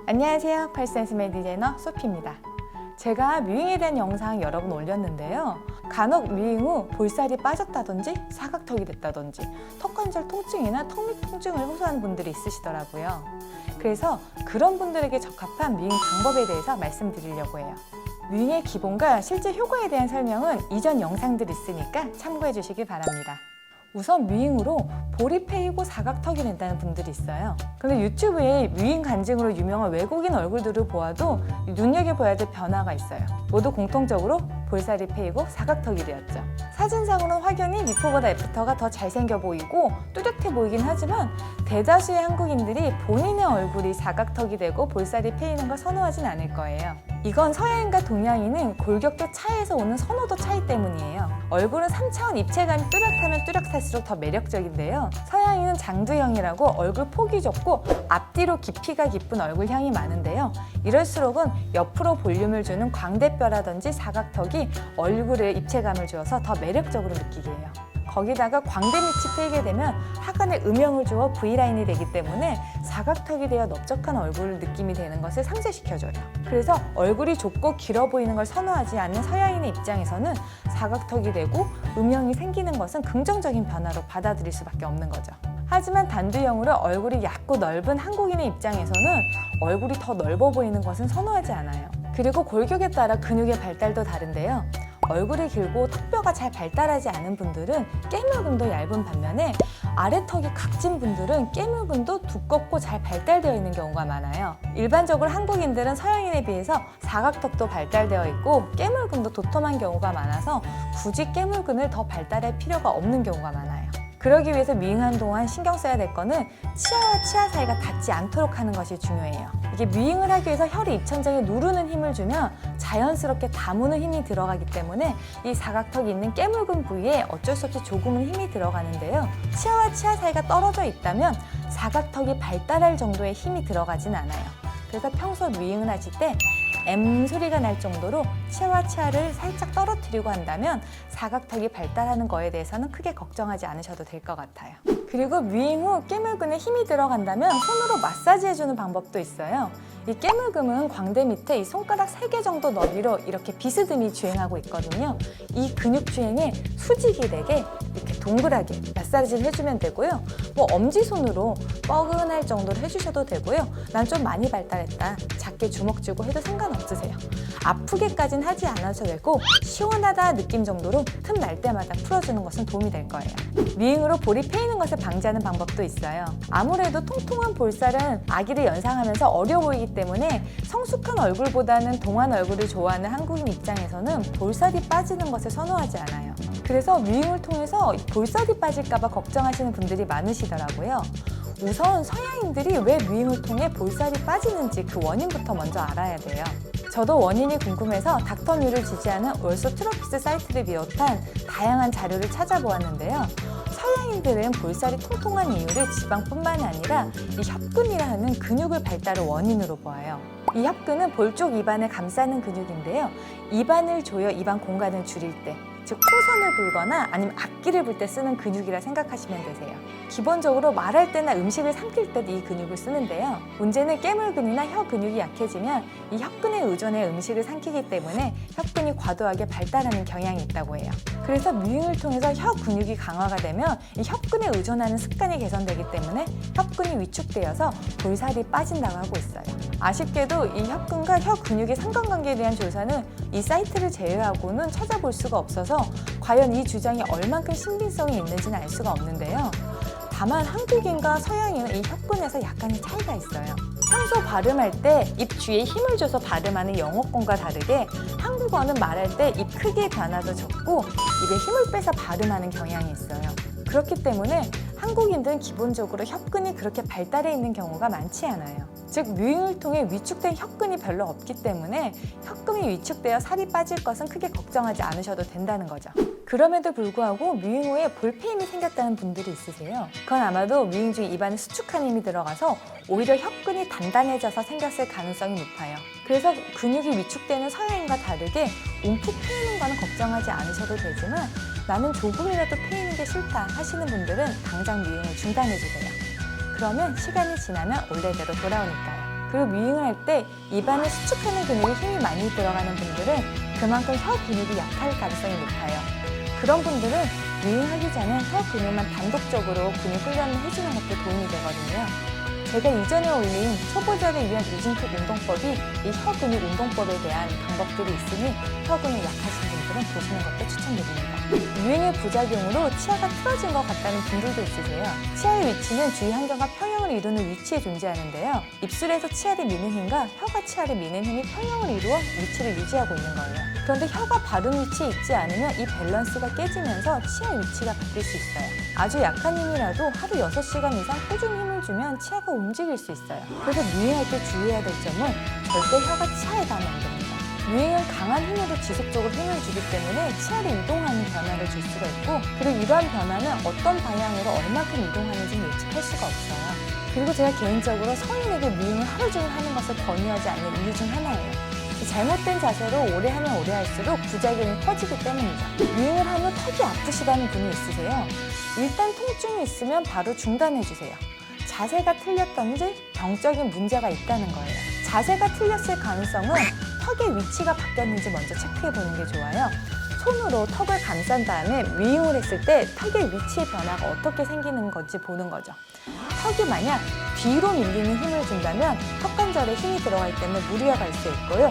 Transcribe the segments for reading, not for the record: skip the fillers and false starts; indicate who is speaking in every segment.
Speaker 1: 안녕하세요. 팔센스메 디자이너 소피입니다. 제가 뮤잉에 대한 영상 여러 번 올렸는데요. 간혹 뮤잉 후 볼살이 빠졌다든지 사각턱이 됐다든지 턱관절 통증이나 턱밑 통증을 호소하는 분들이 있으시더라고요. 그래서 그런 분들에게 적합한 뮤잉 방법에 대해서 말씀드리려고 해요. 뮤잉의 기본과 실제 효과에 대한 설명은 이전 영상들이 있으니까 참고해 주시기 바랍니다. 우선 뮤잉으로 볼이 패이고 사각턱이 된다는 분들이 있어요. 근데 유튜브에 뮤잉 간증으로 유명한 외국인 얼굴들을 보아도 눈여겨봐야 될 변화가 있어요. 모두 공통적으로 볼살이 패이고 사각턱이 되었죠. 사진상으로는 확연히 비포보다 애프터가 더 잘생겨 보이고 뚜렷해 보이긴 하지만 대다수의 한국인들이 본인의 얼굴이 사각턱이 되고 볼살이 패이는 걸 선호하진 않을 거예요. 이건 서양인과 동양인은 골격대 차이에서 오는 선호도 차이 때문이에요. 얼굴은 3차원 입체감이 뚜렷하면 뚜렷할수록 더 매력적인데요. 서양인은 장두형이라고 얼굴 폭이 좁고 앞뒤로 깊이가 깊은 얼굴형이 많은데요. 이럴수록은 옆으로 볼륨을 주는 광대뼈라든지 사각턱이 얼굴에 입체감을 주어서 더 매력적으로 느끼게 해요. 거기다가 광대 밑이 트이게 되면 하관에 음영을 주어 V라인이 되기 때문에 사각턱이 되어 넓적한 얼굴 느낌이 되는 것을 상쇄시켜줘요. 그래서 얼굴이 좁고 길어 보이는 걸 선호하지 않는 서양인의 입장에서는 사각턱이 되고 음영이 생기는 것은 긍정적인 변화로 받아들일 수밖에 없는 거죠. 하지만 단두형으로 얼굴이 얇고 넓은 한국인의 입장에서는 얼굴이 더 넓어 보이는 것은 선호하지 않아요. 그리고 골격에 따라 근육의 발달도 다른데요. 얼굴이 길고 턱뼈가 잘 발달하지 않은 분들은 깨물근도 얇은 반면에 아래턱이 각진 분들은 깨물근도 두껍고 잘 발달되어 있는 경우가 많아요. 일반적으로 한국인들은 서양인에 비해서 사각턱도 발달되어 있고 깨물근도 도톰한 경우가 많아서 굳이 깨물근을 더 발달할 필요가 없는 경우가 많아요. 그러기 위해서 뮤잉하는 동안 신경 써야 될 거는 치아와 치아 사이가 닿지 않도록 하는 것이 중요해요. 이게 뮤잉을 하기 위해서 혀를 입천장에 누르는 힘을 주면 자연스럽게 다무는 힘이 들어가기 때문에 이 사각턱이 있는 깨물근 부위에 어쩔 수 없이 조금은 힘이 들어가는데요. 치아와 치아 사이가 떨어져 있다면 사각턱이 발달할 정도의 힘이 들어가진 않아요. 그래서 평소 뮤잉을 하실 때 M 소리가 날 정도로 치아와 치아를 살짝 떨어뜨리고 한다면 사각턱이 발달하는 거에 대해서는 크게 걱정하지 않으셔도 될 것 같아요. 그리고 뮤잉 후 깨물근에 힘이 들어간다면 손으로 마사지해주는 방법도 있어요. 이 깨물근은 광대 밑에 이 손가락 3개 정도 너비로 이렇게 비스듬히 주행하고 있거든요. 이 근육 주행에 수직이 되게 이렇게 동그랗게 마사지를 해주면 되고요. 엄지손으로 뻐근할 정도로 해주셔도 되고요. 난 좀 많이 발달했다. 작게 주먹 쥐고 해도 상관없으세요. 아프게까진 하지 않아도 되고 시원하다 느낌 정도로 틈 날 때마다 풀어주는 것은 도움이 될 거예요. 뮤잉으로 볼이 패이는 것을 방지하는 방법도 있어요. 아무래도 통통한 볼살은 아기를 연상하면서 어려 보이기 때문에 성숙한 얼굴보다는 동안 얼굴을 좋아하는 한국인 입장에서는 볼살이 빠지는 것을 선호하지 않아요. 그래서 뮤잉을 통해서 볼살이 빠질까 봐 걱정하시는 분들이 많으시더라고요. 우선 서양인들이 왜 뮤잉을 통해 볼살이 빠지는지 그 원인부터 먼저 알아야 돼요. 저도 원인이 궁금해서 닥터뮤를 지지하는 월소 트로피스 사이트를 비롯한 다양한 자료를 찾아보았는데요. 서양인들은 볼살이 통통한 이유를 지방뿐만이 아니라 이 협근이라 하는 근육을 발달을 원인으로 보아요. 이 협근은 볼 쪽 입안을 감싸는 근육인데요. 입안을 조여 입안 공간을 줄일 때, 즉 코선을 불거나 아니면 앞귀를 불 때 쓰는 근육이라 생각하시면 되세요. 기본적으로 말할 때나 음식을 삼킬 때 이 근육을 쓰는데요. 문제는 깨물근이나 혀 근육이 약해지면 이 협근에 의존해 음식을 삼키기 때문에 협근이 과도하게 발달하는 경향이 있다고 해요. 그래서 뮤잉을 통해서 혀 근육이 강화가 되면 이 협근에 의존하는 습관이 개선되기 때문에 협근이 위축되어서 볼살이 빠진다고 하고 있어요. 아쉽게도 이 협근과 혀 근육의 상관관계에 대한 조사는 이 사이트를 제외하고는 찾아볼 수가 없어서 과연 이 주장이 얼만큼 신빙성이 있는지는 알 수가 없는데요. 다만 한국인과 서양인은 이 협근에서 약간의 차이가 있어요. 평소 발음할 때 입 뒤에 힘을 줘서 발음하는 영어권과 다르게 한국어는 말할 때 입 크기의 변화도 적고 입에 힘을 빼서 발음하는 경향이 있어요. 그렇기 때문에 한국인들은 기본적으로 협근이 그렇게 발달해 있는 경우가 많지 않아요. 즉 뮤잉을 통해 위축된 협근이 별로 없기 때문에 협근이 위축되어 살이 빠질 것은 크게 걱정하지 않으셔도 된다는 거죠. 그럼에도 불구하고 뮤잉 후에 볼페임이 생겼다는 분들이 있으세요. 그건 아마도 뮤잉 중 입안에 수축한 힘이 들어가서 오히려 협근이 단단해져서 생겼을 가능성이 높아요. 그래서 근육이 위축되는 서양인과 다르게 움푹 패이는 거는 걱정하지 않으셔도 되지만 나는 조금이라도 패이는 게 싫다 하시는 분들은 당장 뮤잉을 중단해주세요. 그러면 시간이 지나면 원래대로 돌아오니까요. 그리고 뮤잉을 할 때 입안을 수축하는 근육에 힘이 많이 들어가는 분들은 그만큼 혀 근육이 약할 가능성이 높아요. 그런 분들은 뮤잉하기 전에 혀 근육만 단독적으로 근육 훈련을 해주는 것도 도움이 되거든요. 제가 이전에 올린 초보자를 위한 이중턱 운동법이 이 혀 근육 운동법에 대한 방법들이 있으니 혀 근육 약하신 분들은 보시는 것도 추천드립니다. 뮤잉의 부작용으로 치아가 틀어진 것 같다는 분들도 있으세요. 치아의 위치는 주위 환경과 평형을 이루는 위치에 존재하는데요. 입술에서 치아를 미는 힘과 혀가 치아를 미는 힘이 평형을 이루어 위치를 유지하고 있는 거예요. 그런데 혀가 바른 위치에 있지 않으면 이 밸런스가 깨지면서 치아 위치가 바뀔 수 있어요. 아주 약한 힘이라도 하루 6시간 이상 꾸준히 힘을 주면 치아가 움직일 수 있어요. 그래서 뮤잉할 때 주의해야 될 점은 절대 혀가 치아에 닿으면 안 됩니다. 뮤잉은 강한 힘으로 지속적으로 힘을 주기 때문에 치아를 이동하는 변화를 줄 수가 있고, 그리고 이러한 변화는 어떤 방향으로 얼마큼 이동하는지 예측할 수가 없어요. 그리고 제가 개인적으로 성인에게 뮤잉을 하루 종일 하는 것을 권유하지 않는 이유 중 하나예요. 잘못된 자세로 오래 하면 오래 할수록 부작용이 커지기 때문이죠. 뮤잉을 하면 턱이 아프시다는 분이 있으세요. 일단 통증이 있으면 바로 중단해주세요. 자세가 틀렸던지 병적인 문제가 있다는 거예요. 자세가 틀렸을 가능성은 턱의 위치가 바뀌었는지 먼저 체크해보는 게 좋아요. 손으로 턱을 감싼 다음에 뮤잉을 했을 때 턱의 위치의 변화가 어떻게 생기는 건지 보는 거죠. 턱이 만약 뒤로 밀리는 힘을 준다면 턱 관절에 힘이 들어가기 때문에 무리가 갈 수 있고요.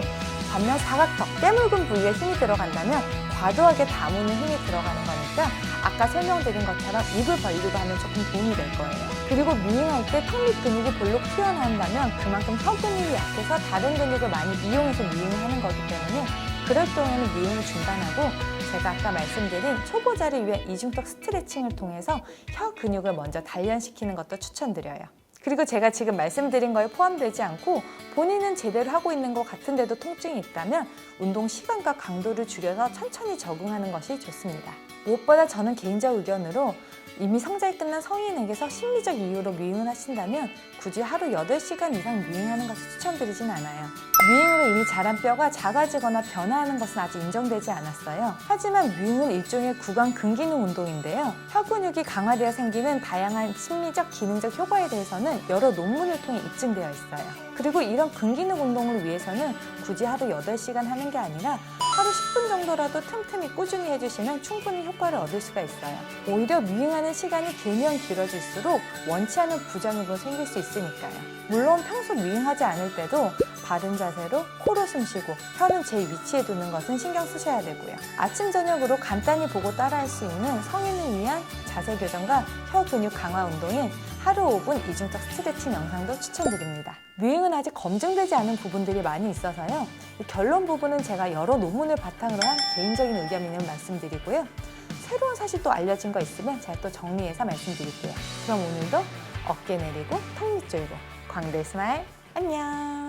Speaker 1: 반면 사각턱, 깨물근 부위에 힘이 들어간다면 과도하게 다무는 힘이 들어가는 거니까 아까 설명드린 것처럼 입을 벌리고 하면 조금 도움이 될 거예요. 그리고 뮤잉할 때 턱 밑 근육이 볼록 튀어나온다면 그만큼 혀 근육이 약해서 다른 근육을 많이 이용해서 뮤잉을 하는 거기 때문에 그럴 경우에는 뮤잉을 중단하고 제가 아까 말씀드린 초보자를 위한 이중턱 스트레칭을 통해서 혀 근육을 먼저 단련시키는 것도 추천드려요. 그리고 제가 지금 말씀드린 거에 포함되지 않고 본인은 제대로 하고 있는 것 같은데도 통증이 있다면 운동 시간과 강도를 줄여서 천천히 적응하는 것이 좋습니다. 무엇보다 저는 개인적 의견으로 이미 성장이 끝난 성인에게서 심리적 이유로 뮤잉을 하신다면 굳이 하루 8시간 이상 뮤잉하는 것을 추천드리진 않아요. 뮤잉으로 이미 자란 뼈가 작아지거나 변화하는 것은 아직 인정되지 않았어요. 하지만 뮤잉은 일종의 구강 근기능 운동인데요. 혀 근육이 강화되어 생기는 다양한 심리적, 기능적 효과에 대해서는 여러 논문을 통해 입증되어 있어요. 그리고 이런 근기능 운동을 위해서는 굳이 하루 8시간 하는 게 아니라 하루 10분 정도라도 틈틈이 꾸준히 해주시면 충분히 효과를 얻을 수가 있어요. 오히려 뮤잉하는 시간이 길면 길어질수록 원치 않은 부작용도 생길 수 있으니까요. 물론 평소 뮤잉하지 않을 때도 바른 자세로 코로 숨쉬고 혀는 제 위치에 두는 것은 신경 쓰셔야 되고요. 아침 저녁으로 간단히 보고 따라할 수 있는 성인을 위한 자세 교정과 혀 근육 강화 운동인 하루 5분 이중턱 스트레칭 영상도 추천드립니다. 뮤잉은 아직 검증되지 않은 부분들이 많이 있어서요. 결론 부분은 제가 여러 논문을 바탕으로 한 개인적인 의견임을 말씀드리고요. 새로운 사실 또 알려진 거 있으면 제가 또 정리해서 말씀드릴게요. 그럼 오늘도 어깨 내리고 턱 밑 조이고 광대 스마일 안녕.